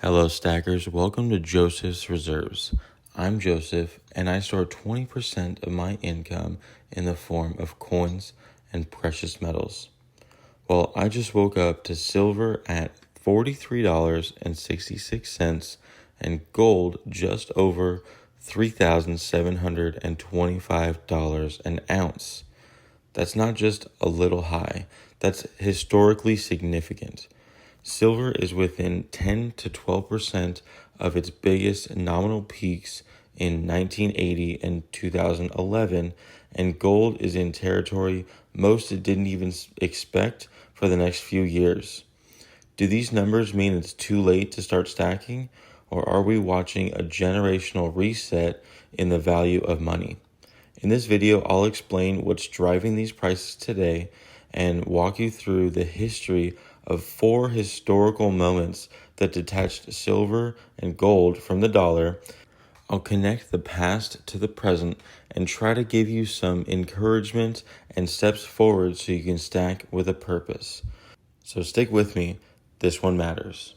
Hello, stackers. Welcome to Joseph's Reserves. I'm Joseph, and I store 20% of my income in the form of coins and precious metals. Well, I just woke up to silver at $43.66 and gold just over $3,725 an ounce. That's not just a little high, that's historically significant. Silver is within 10 to 12% of its biggest nominal peaks in 1980 and 2011, and gold is in territory most didn't even expect for the next few years. Do these numbers mean it's too late to start stacking, or are we watching a generational reset in the value of money? In this video, I'll explain what's driving these prices today and walk you through the history of 4 historical moments that detached silver and gold from the dollar. I'll connect the past to the present and try to give you some encouragement and steps forward so you can stack with a purpose. So stick with me, this one matters.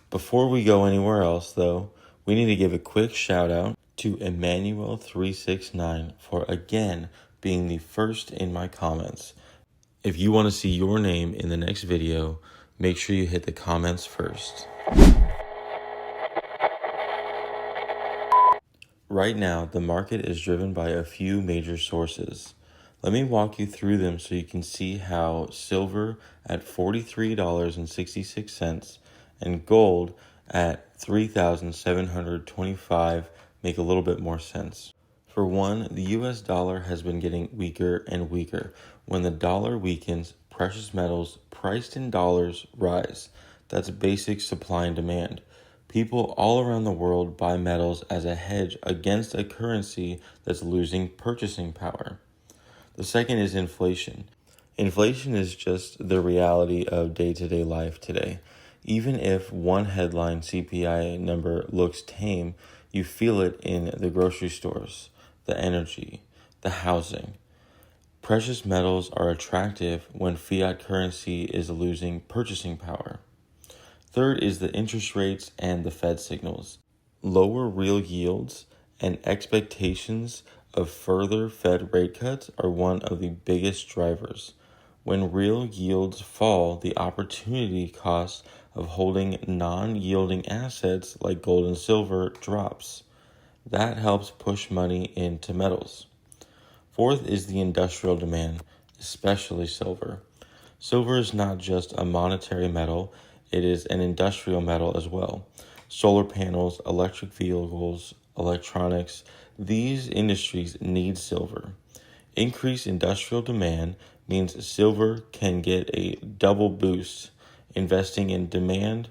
Before we go anywhere else, though, we need to give a quick shout out to Emmanuel369 for again being the first in my comments. If you want to see your name in the next video, make sure you hit the comments first. Right now, the market is driven by a few major sources. Let me walk you through them so you can see how silver at $43.66 and gold at $3,725 make a little bit more sense. For one, the US dollar has been getting weaker and weaker. When the dollar weakens, precious metals priced in dollars rise. That's basic supply and demand. People all around the world buy metals as a hedge against a currency that's losing purchasing power. The second is inflation. Inflation is just the reality of day-to-day life today. Even if one headline CPI number looks tame, you feel it in the grocery stores, the energy, the housing. Precious metals are attractive when fiat currency is losing purchasing power. Third is the interest rates and the Fed signals. Lower real yields and expectations of further Fed rate cuts are one of the biggest drivers. When real yields fall, the opportunity cost of holding non-yielding assets like gold and silver drops. That helps push money into metals. Fourth is the industrial demand, especially silver. Silver is not just a monetary metal, it is an industrial metal as well. Solar panels, electric vehicles, electronics, these industries need silver. Increased industrial demand means silver can get a double boost, investing in demand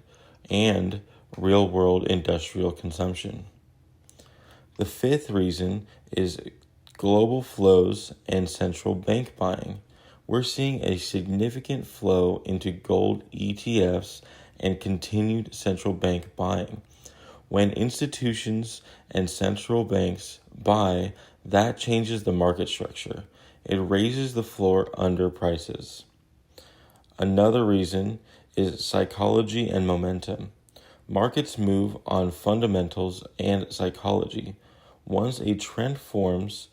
and real-world industrial consumption. The fifth reason is global flows and central bank buying. We're seeing a significant flow into gold ETFs and continued central bank buying. When institutions and central banks buy, that changes the market structure. It raises the floor under prices. Another reason is psychology and momentum. Markets move on fundamentals and psychology. Once a trend forms,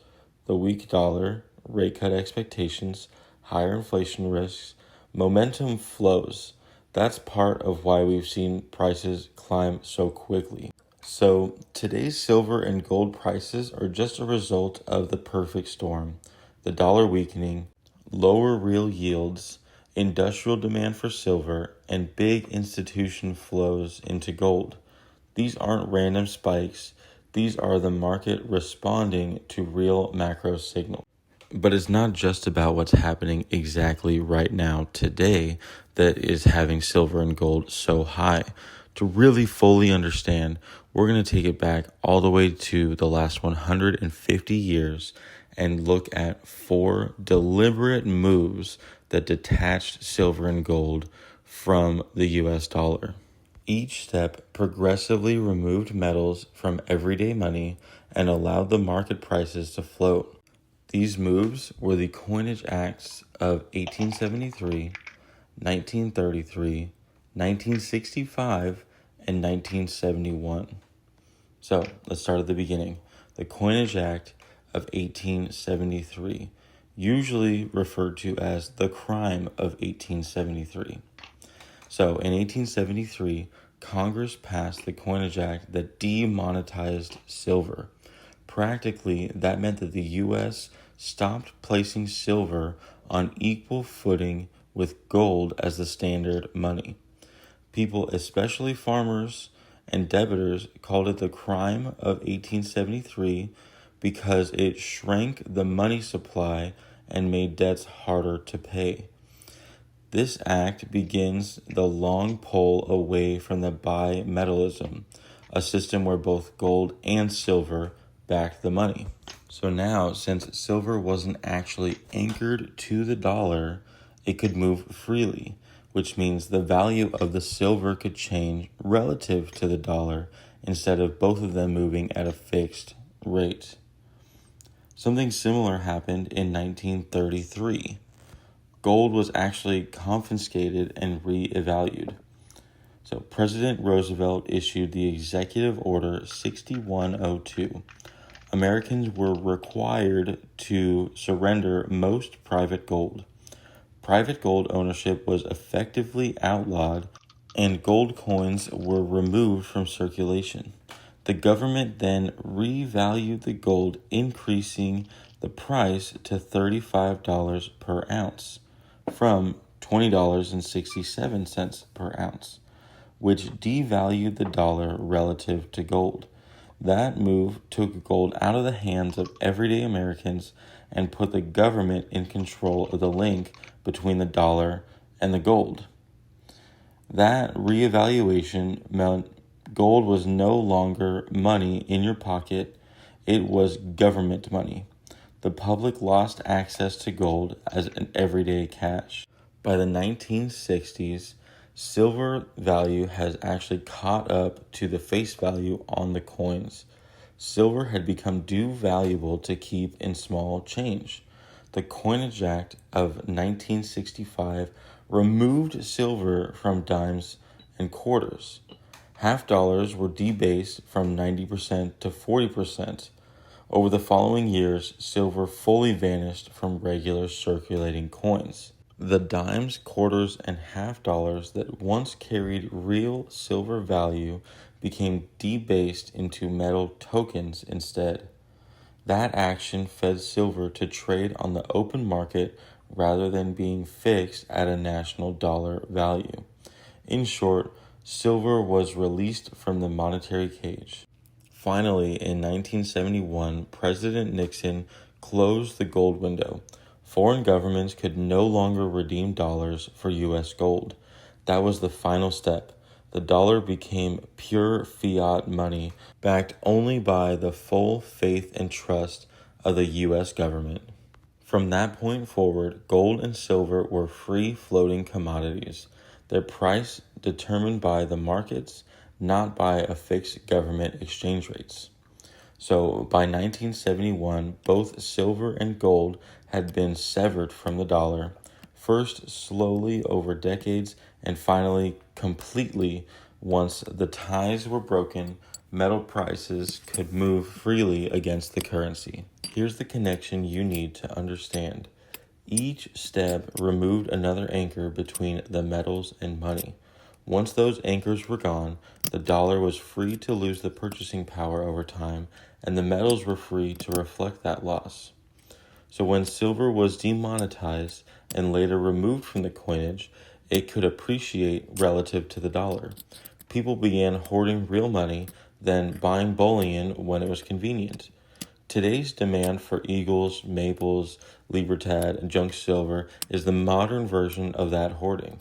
the weak dollar, rate cut expectations, higher inflation risks, momentum flows. That's part of why we've seen prices climb so quickly. So today's silver and gold prices are just a result of the perfect storm. The dollar weakening, lower real yields, industrial demand for silver, and big institution flows into gold. These aren't random spikes. These are the market responding to real macro signals. But it's not just about what's happening exactly right now today that is having silver and gold so high. To really fully understand, we're going to take it back all the way to the last 150 years and look at 4 deliberate moves that detached silver and gold from the US dollar. Each step progressively removed metals from everyday money and allowed the market prices to float. These moves were the Coinage Acts of 1873, 1933, 1965, in 1971. So let's start at the beginning. The Coinage Act of 1873, usually referred to as the crime of 1873. So in 1873, Congress passed the Coinage Act that demonetized silver. Practically, that meant that the U.S. stopped placing silver on equal footing with gold as the standard money. People, especially farmers and debtors, called it the crime of 1873 because it shrank the money supply and made debts harder to pay. This act begins the long pull away from the bimetallism, a system where both gold and silver backed the money. So now, since silver wasn't actually anchored to the dollar, it could move freely, which means the value of the silver could change relative to the dollar instead of both of them moving at a fixed rate. Something similar happened in 1933. Gold was actually confiscated and reevaluated. So President Roosevelt issued the Executive Order 6102. Americans were required to surrender most private gold. Private gold ownership was effectively outlawed, and gold coins were removed from circulation. The government then revalued the gold, increasing the price to $35 per ounce from $20.67 per ounce, which devalued the dollar relative to gold. That move took gold out of the hands of everyday Americans and put the government in control of the link between the dollar and the gold. That reevaluation meant gold was no longer money in your pocket, it was government money. The public lost access to gold as an everyday cash. By the 1960s, silver value has actually caught up to the face value on the coins. Silver had become too valuable to keep in small change. The Coinage Act of 1965 removed silver from dimes and quarters. Half dollars were debased from 90% to 40%. Over the following years, silver fully vanished from regular circulating coins. The dimes, quarters, and half dollars that once carried real silver value became debased into metal tokens instead. That action fed silver to trade on the open market rather than being fixed at a national dollar value. In short, silver was released from the monetary cage. Finally, in 1971, President Nixon closed the gold window. Foreign governments could no longer redeem dollars for U.S. gold. That was the final step. The dollar became pure fiat money, backed only by the full faith and trust of the U.S. government. From that point forward, gold and silver were free-floating commodities, their price determined by the markets, not by a fixed government exchange rates. So by 1971, both silver and gold had been severed from the dollar, first slowly over decades and finally completely once the ties were broken. Metal prices could move freely against the currency. Here's the connection you need to understand. Each step removed another anchor between the metals and money. Once those anchors were gone, the dollar was free to lose the purchasing power over time, and the metals were free to reflect that loss. So when silver was demonetized and later removed from the coinage, it could appreciate relative to the dollar. People began hoarding real money, then buying bullion when it was convenient. Today's demand for eagles, maples, libertad, and junk silver is the modern version of that hoarding.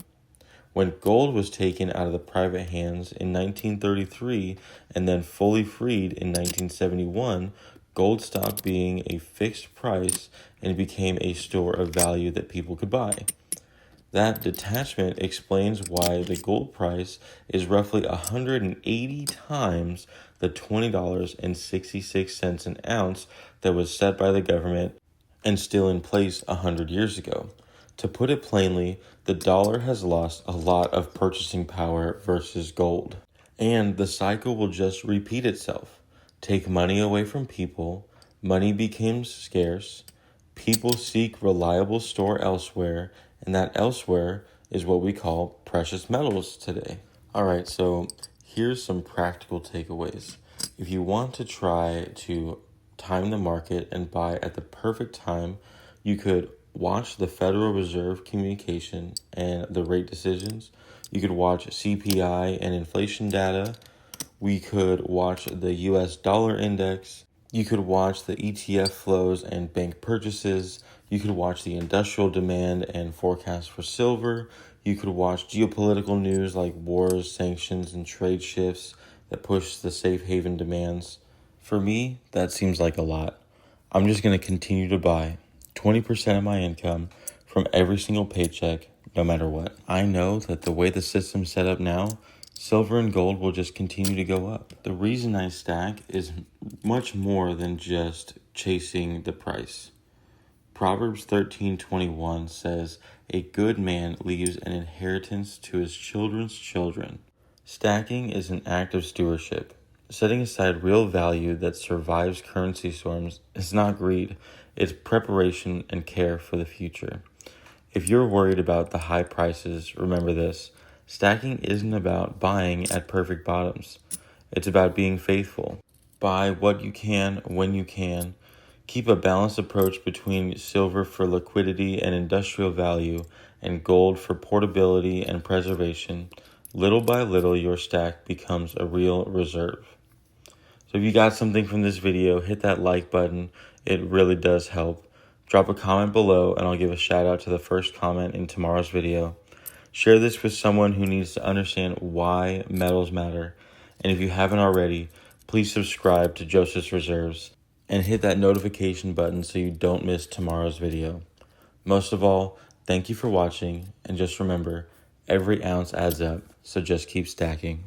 When gold was taken out of the private hands in 1933 and then fully freed in 1971, gold stopped being a fixed price and became a store of value that people could buy. That detachment explains why the gold price is roughly 180 times the $20.66 an ounce that was set by the government and still in place 100 years ago. To put it plainly, the dollar has lost a lot of purchasing power versus gold. And the cycle will just repeat itself. Take money away from people, money becomes scarce, people seek reliable store elsewhere, and that elsewhere is what we call precious metals today. All right, so here's some practical takeaways. If you want to try to time the market and buy at the perfect time, you could watch the Federal Reserve communication and the rate decisions. You could watch CPI and inflation data. We could watch the US dollar index. You could watch the ETF flows and bank purchases. You could watch the industrial demand and forecast for silver. You could watch geopolitical news like wars, sanctions, and trade shifts that push the safe haven demands. For me, that seems like a lot. I'm just going to continue to buy 20% of my income from every single paycheck, no matter what. I know that the way the system's set up now, silver and gold will just continue to go up. The reason I stack is much more than just chasing the price. Proverbs 13:21 says, "A good man leaves an inheritance to his children's children." Stacking is an act of stewardship. Setting aside real value that survives currency storms is not greed, it's preparation and care for the future. If you're worried about the high prices, remember this. Stacking isn't about buying at perfect bottoms. It's about being faithful. Buy what you can when you can. Keep a balanced approach between silver for liquidity and industrial value and gold for portability and preservation. Little by little, your stack becomes a real reserve. So if you got something from this video, hit that like button. It really does help. Drop a comment below and I'll give a shout out to the first comment in tomorrow's video. Share this with someone who needs to understand why metals matter. And if you haven't already, please subscribe to Joseph's Reserves and hit that notification button so you don't miss tomorrow's video. Most of all, thank you for watching, and just remember, every ounce adds up, so just keep stacking.